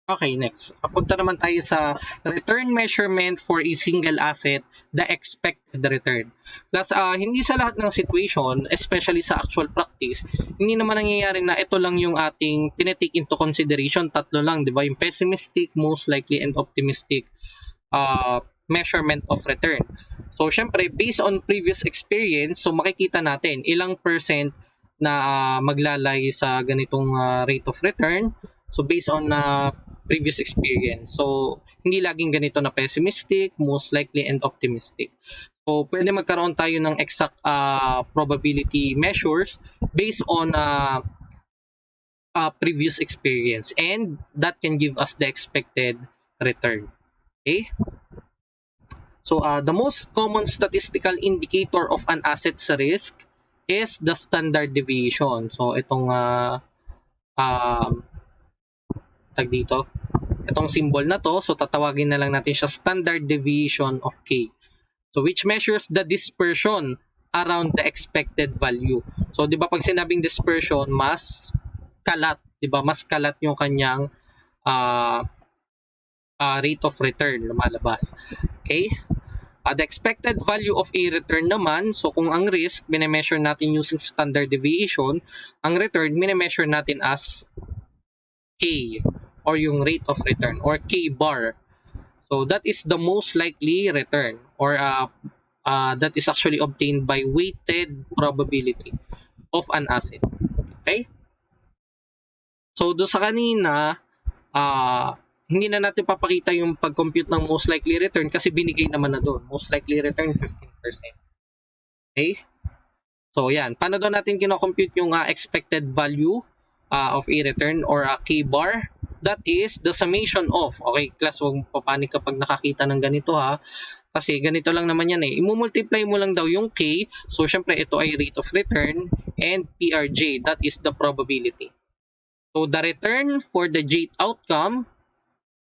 Okay, next. Papunta naman tayo sa return measurement for a single asset, the expected return. Plus, hindi sa lahat ng situation, especially sa actual practice, hindi naman nangyayari na ito lang yung ating tinitake into consideration. Tatlo lang, di ba? Yung pessimistic, most likely, and optimistic measurement of return. So, syempre, based on previous experience, so makikita natin ilang percent na maglalay sa ganitong rate of return. So, based on previous experience. So, hindi laging ganito na pessimistic, most likely, and optimistic. So, pwede magkaroon tayo ng exact probability measures based on previous experience, and that can give us the expected return. Okay? So, the most common statistical indicator of an asset's risk is the standard deviation. So, itong tag dito, itong symbol na to, so tatawagin na lang natin siya standard deviation of K. So which measures the dispersion around the expected value. So 'di ba pag sinabing dispersion, mas kalat, 'di ba? Mas kalat yung kanyang rate of return lumalabas. Okay? The expected value of a return naman, so kung ang risk mine-measure natin using standard deviation, ang return mine-measure natin as K, or yung rate of return, or K bar. So that is the most likely return, or that is actually obtained by weighted probability of an asset. Okay? So do sa kanina, hindi na natin papakita yung pag-compute ng most likely return kasi binigay naman na doon. Most likely return 15%. Okay? So yan, paano doon natin kino-compute yung expected value of a return, or a K bar? That is the summation of, okay class, huwag papanik kapag nakakita ng ganito ha, kasi ganito lang naman yan i-multiply mo lang daw yung K, so syempre ito ay rate of return, and PRJ, that is the probability. So the return for the J outcome,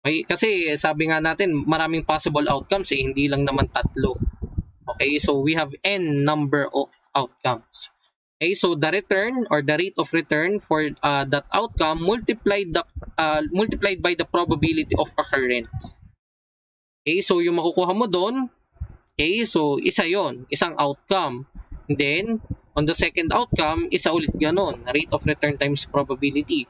okay, kasi sabi nga natin maraming possible outcomes hindi lang naman tatlo. Okay, so we have n number of outcomes. Okay, so the return, or the rate of return for that outcome multiplied by the probability of occurrence. Okay, so yung makukuha mo doon, okay, so isa yon, isang outcome. And then, on the second outcome, isa ulit ganon, rate of return times probability.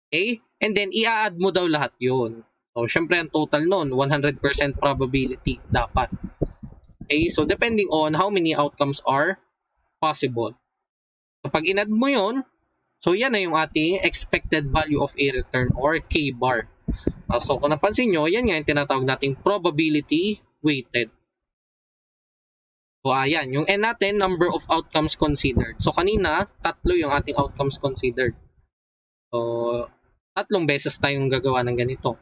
Okay, and then i-add mo daw lahat yon. So, syempre ang total nun, 100% probability dapat. Okay, so depending on how many outcomes are possible. Kapag in-add mo yun, so yan na yung ating expected value of a return, or K bar. So kung napansin nyo, yan nga yung tinatawag nating probability weighted. So ayan, yung N natin, number of outcomes considered. So kanina, tatlo yung ating outcomes considered. So, tatlong beses tayong gagawa ng ganito.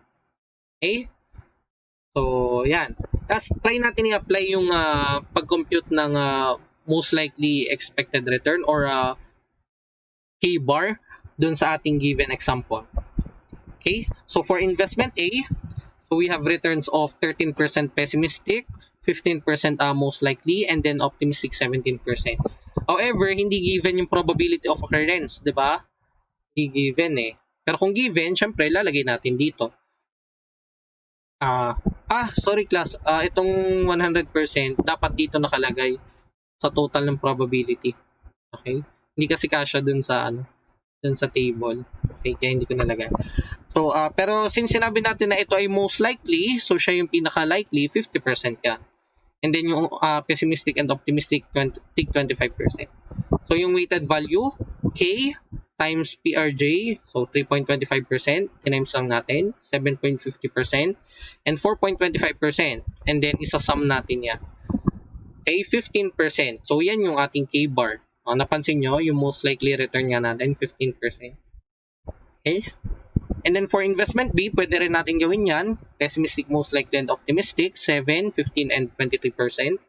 Okay? So, yan. Tapos, try natin i-apply yung pag-compute ng most likely expected return, or K bar dun sa ating given example. Okay, so for investment A, so we have returns of 13% pessimistic, 15% most likely, and then optimistic 17%. However, hindi given yung probability of occurrence, di ba? Hindi given Pero kung given, syempre lalagay natin dito. Sorry class, itong 100% dapat dito nakalagay sa total ng probability. Okay? Hindi kasi kasya dun sa table. Okay, kaya hindi ko nalagay. So, pero since sinabi natin na ito ay most likely, so siya yung pinaka-likely, 50% yan. And then yung pessimistic and optimistic, take 25%. So, yung weighted value, K times PRJ, so 3.25%, tinimes lang natin, 7.50%, and 4.25%. And then, isa-sum natin yan. Okay, 15%. So, yan yung ating K bar. Napansin nyo, yung most likely return nga natin, 15%. Okay? And then for investment B, pwede rin natin gawin yan. Pessimistic, most likely, and optimistic, 7, 15, and 23%.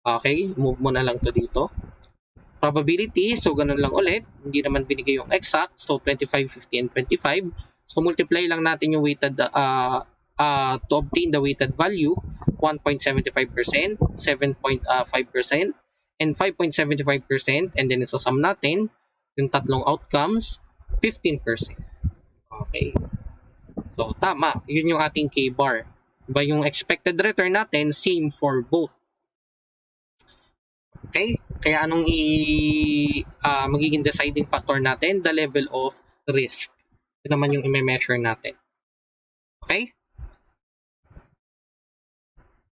Okay, move mo na lang to dito. Probability, so ganun lang ulit. Hindi naman binigay yung exact. So 25, 50, and 25. So multiply lang natin yung weighted to obtain the weighted value. 1.75%, 7.5%, and 5.75%, and then isasum natin yung tatlong outcomes, 15%. Okay. So So, tama. Yun yung ating K-bar. Diba yung expected return natin, same for both. Okay? Kaya anong magiging deciding factor natin? The level of risk. Ito naman yung i-measure natin. Okay?